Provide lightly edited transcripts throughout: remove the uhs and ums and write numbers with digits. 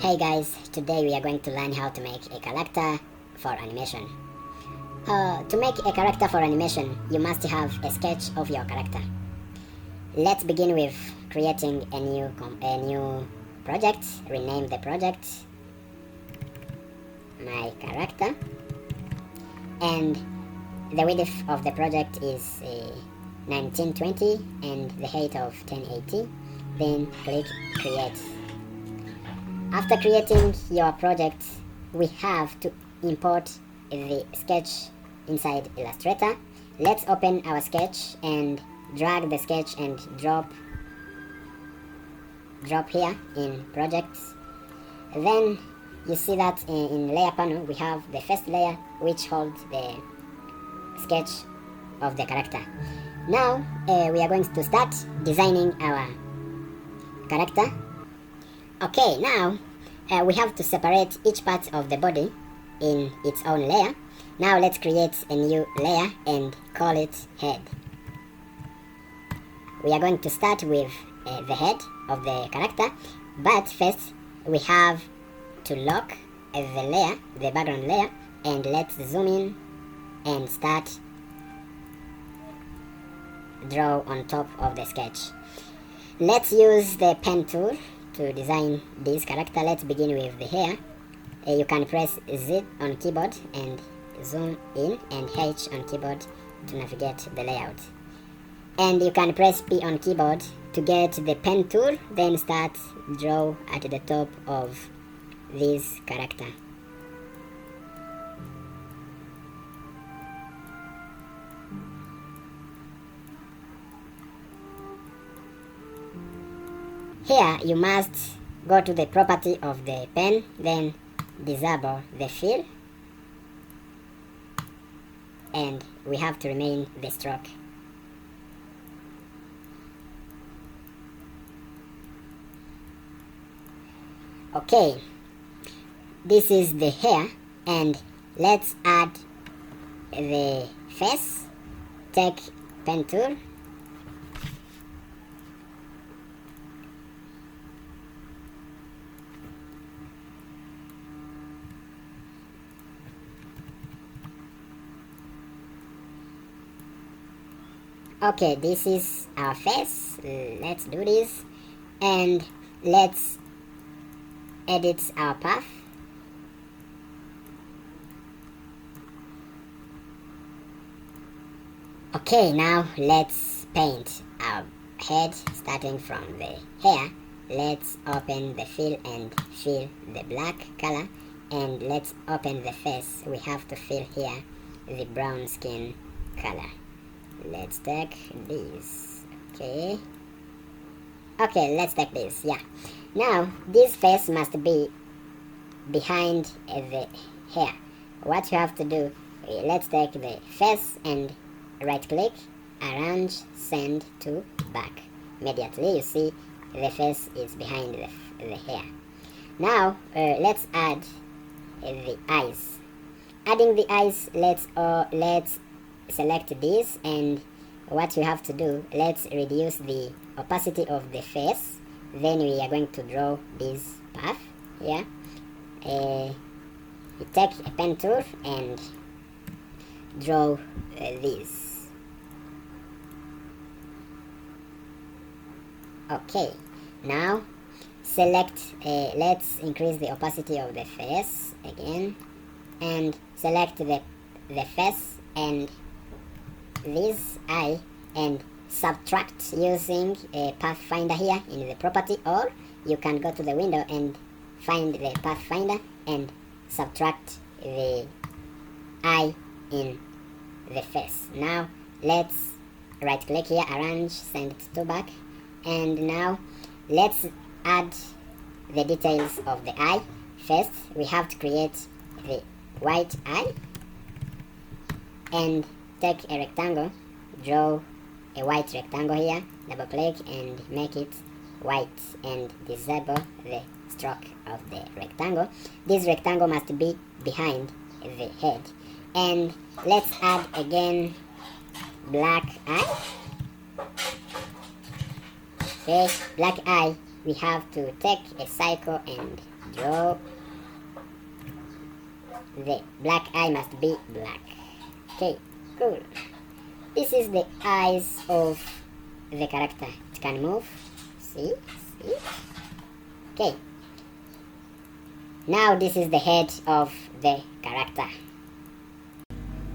Hey guys, today we are going to learn how to make a character for animation. To make a character for animation, you must have a sketch of your character. Let's begin with creating a new project. Rename the project My Character, and the width of the project is 1920 and the height of 1080. Then click Create. After creating your project, we have to import the sketch inside Illustrator. Let's open our sketch and drag the sketch and drop here in projects. Then you see that in layer panel we have the first layer which holds the sketch of the character. Now we are going to start designing our character. Okay, now we have to separate each part of the body in its own layer. Now let's create a new layer and call it head. We are going to start with the head of the character, but first we have to lock the layer, the background layer, and let's zoom in and start draw on top of the sketch. Let's use the pen tool to design this character. Let's begin with the hair. You can press Z on keyboard and zoom in, and H on keyboard to navigate the layout. And you can press P on keyboard to get the pen tool, then start draw at the top of this character. Here you must go to the property of the pen, then disable the fill, and we have to remain the stroke. Okay, this is the hair, and let's add the face. Take pen tool, okay, this is our face. Let's do this, and let's edit our path. Okay, now let's paint our head starting from the hair. Let's open the fill and fill the black color, and let's open the face. We have to fill here the brown skin color. Let's take this. Okay, let's take this. Yeah, now this face must be behind the hair. What you have to do, let's take the face and right click, arrange, send to back. Immediately you see the face is behind the hair. Now let's add the eyes. Adding the eyes, let's select this, and what you have to do, let's reduce the opacity of the face. Then we are going to draw this path here. You take a pen tool and draw this. Okay, now select, let's increase the opacity of the face again, and select the face and this eye, and subtract using a pathfinder here in the property, or you can go to the window and find the pathfinder and subtract the eye in the face. Now let's right click here, arrange, send it to back, and now let's add the details of the eye. First we have to create the white eye, and take a rectangle, draw a white rectangle here, double click and make it white, and disable the stroke of the rectangle. This rectangle must be behind the head, and let's add again black eye. Okay, black eye we have to take a cycle and draw. The black eye must be black. Okay, cool. This is the eyes of the character. It can move. See? Okay. Now this is the head of the character.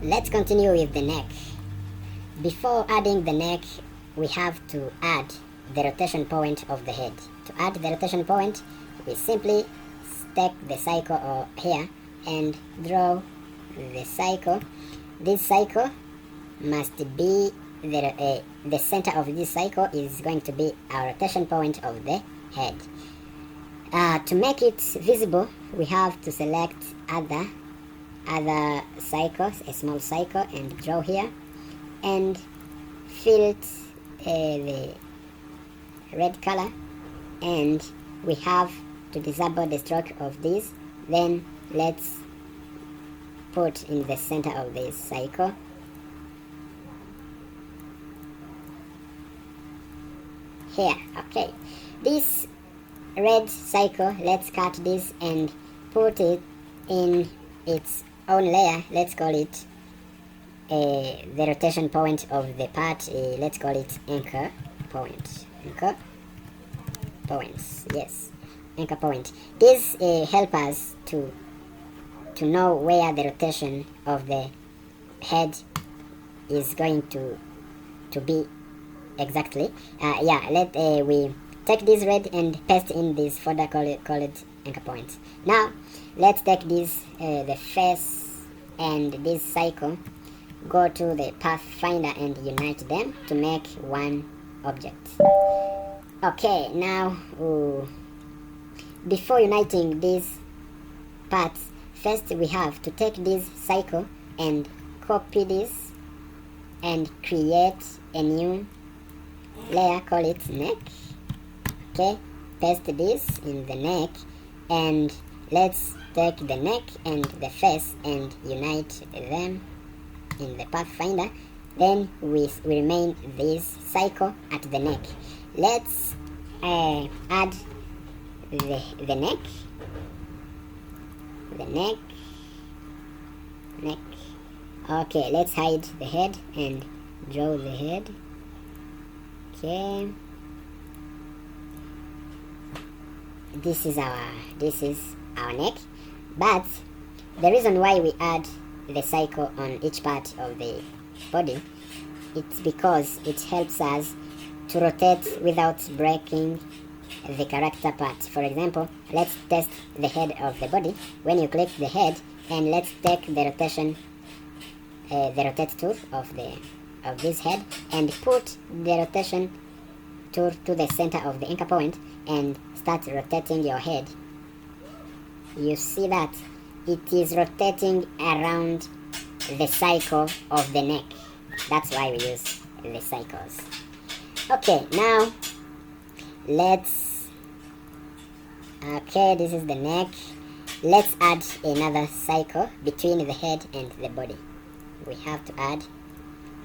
Let's continue with the neck. Before adding the neck, we have to add the rotation point of the head. To add the rotation point, we simply take the cycle here and draw the cycle. This cycle must be the center of this cycle is going to be our rotation point of the head. To make it visible, we have to select other cycles, a small cycle, and draw here and fill it the red color, and we have to disable the stroke of this. Then let's put in the center of this cycle. Here, okay. This red cycle, let's cut this and put it in its own layer. Let's call it the rotation point of the part. Let's call it anchor point. Anchor points, yes, anchor point. This help us to know where the rotation of the head is going to be exactly. We take this red and paste in this folder call it anchor point. Now let's take this the face and this cycle, go to the pathfinder and unite them to make one object. Okay, now before uniting these parts, first we have to take this cycle and copy this and create a new layer, call it neck. Okay, paste this in the neck, and let's take the neck and the face and unite them in the pathfinder. Then we remain this cycle at the neck. Let's add the neck, neck. Okay, let's hide the head and draw the head. Okay, this is our neck. But the reason why we add the cycle on each part of the body, it's because it helps us to rotate without breaking the character part. For example, let's test the head of the body. When you click the head, and let's take the rotation, the rotate tool of this head, and put the rotation tool to the center of the anchor point and start rotating your head. You see that it is rotating around the cycle of the neck. That's why we use the cycles. Okay, now this is the neck. Let's add another cycle between the head and the body. We have to add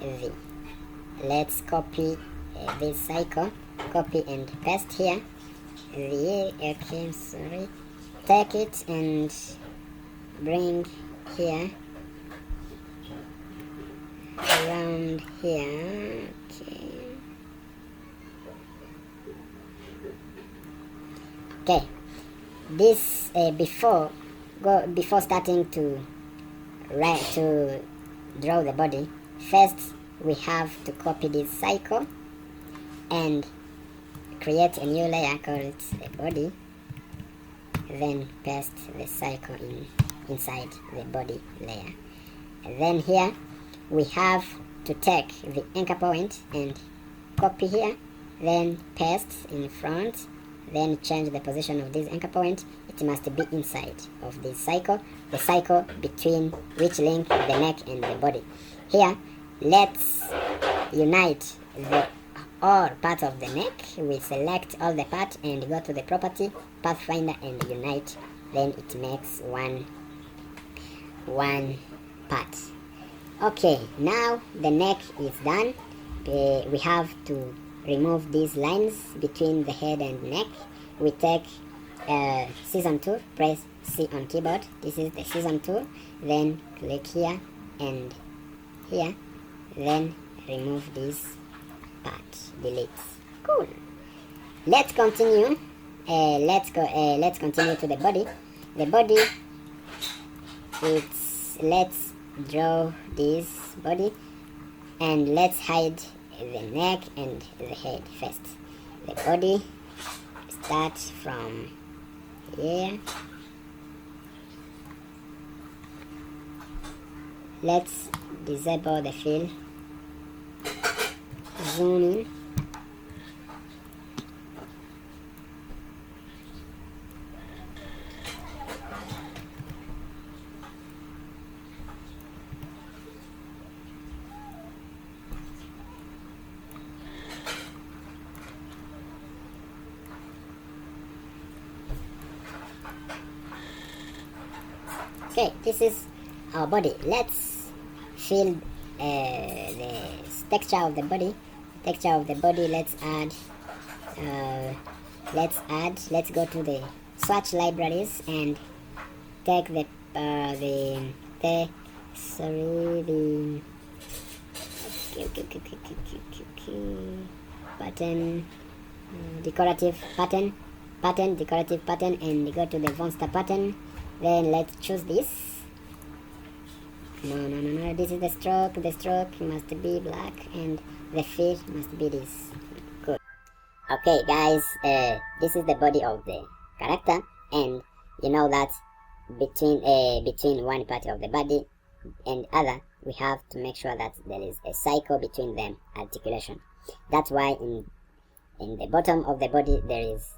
V. Let's copy this cycle, copy and paste here. Okay, sorry. Take it and bring here, around here. Okay, this before starting to draw the body, first we have to copy this cycle and create a new layer, call it a body, then paste the cycle inside the body layer. And then here we have to take the anchor point and copy here, then paste in front, then change the position of this anchor point. It must be inside of this cycle, the cycle between which link the neck and the body. Here, let's unite all parts of the neck. We select all the parts and go to the property, pathfinder, and unite. Then it makes one part. Okay, now the neck is done. We have to remove these lines between the head and neck, we take season tool, press C on keyboard. This is the season tool. Then click here and here. Then remove this part. Delete. Cool. Let's continue. Let's continue to the body. The body. Let's draw this body, and let's hide the neck and the head first. The body starts from here. Let's disable the fill. Zoom in. Okay, this is our body. Let's fill the texture of the body. Let's add. Let's go to the swatch libraries and take the pattern, decorative pattern, and go to the monster pattern. Then let's choose this. No, this is the stroke. The stroke must be black and the fill must be this. Good. Okay guys, this is the body of the character, and you know that between one part of the body and other, we have to make sure that there is a cycle between them, articulation. That's why in the bottom of the body there is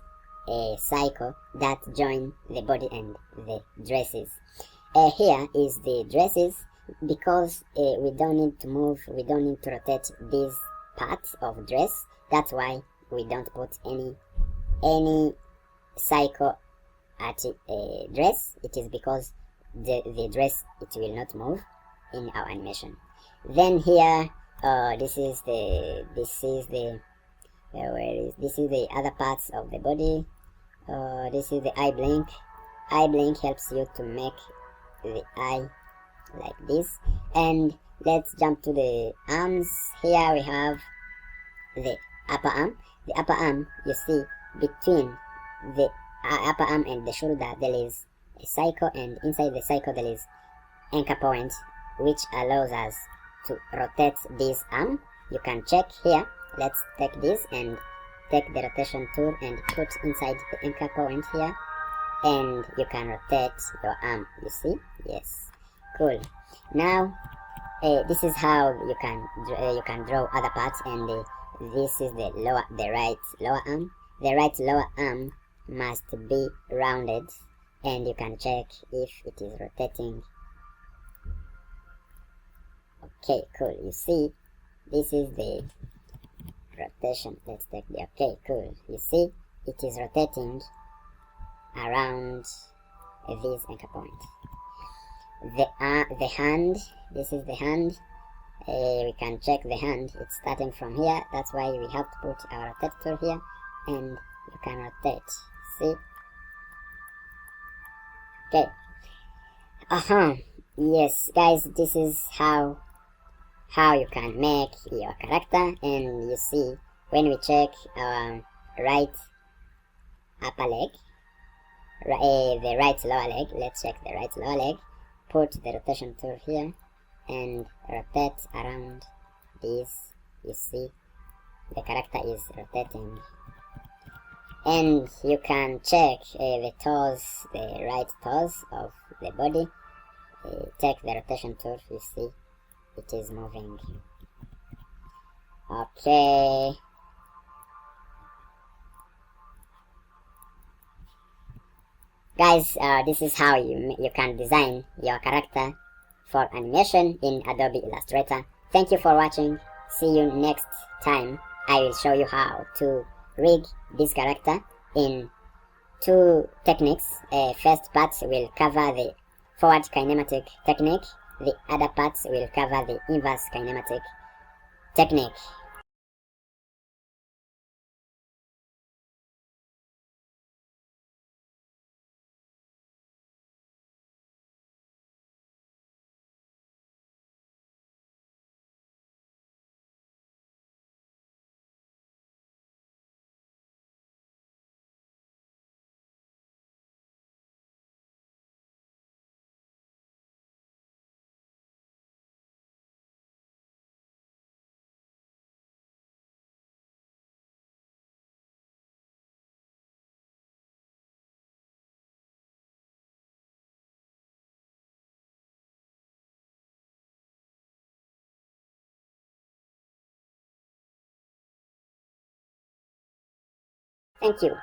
a cycle that join the body and the dresses. Here is the dresses, because we don't need to move, we don't need to rotate these parts of dress. That's why we don't put any cycle at a dress. It is because the dress, it will not move in our animation. Then here, this is the other parts of the body. This is the eye blink. Eye blink helps you to make the eye like this. And let's jump to the arms. Here we have the upper arm. The upper arm, you see, between the upper arm and the shoulder there is a cycle, and inside the cycle there is anchor point, which allows us to rotate this arm. You can check here. Let's take this and take the rotation tool and put inside the anchor point here, and you can rotate your arm. You see? Yes. Cool. Now this is how you can draw other parts, and this is the right lower arm. The right lower arm must be rounded, and you can check if it is rotating. Okay, cool. You see, this is the rotation. Let's take the okay, cool. You see, it is rotating around this anchor point. The hand, this is the hand. We can check the hand. It's starting from here. That's why we have to put our rotator here, and you can rotate. See? Okay. Yes, guys, this is how you can make your character. And you see, when we check our right upper leg, the right lower leg, let's check the right lower leg. Put the rotation tool here and rotate around this. You see, the character is rotating. And you can check the toes, the right toes of the body. Take the rotation tool. You see, it is moving. Okay. Guys, this is how you can design your character for animation in Adobe Illustrator. Thank you for watching. See you next time. I will show you how to rig this character in two techniques. First part will cover the forward kinematic technique. The other parts will cover the inverse kinematic technique. Thank you.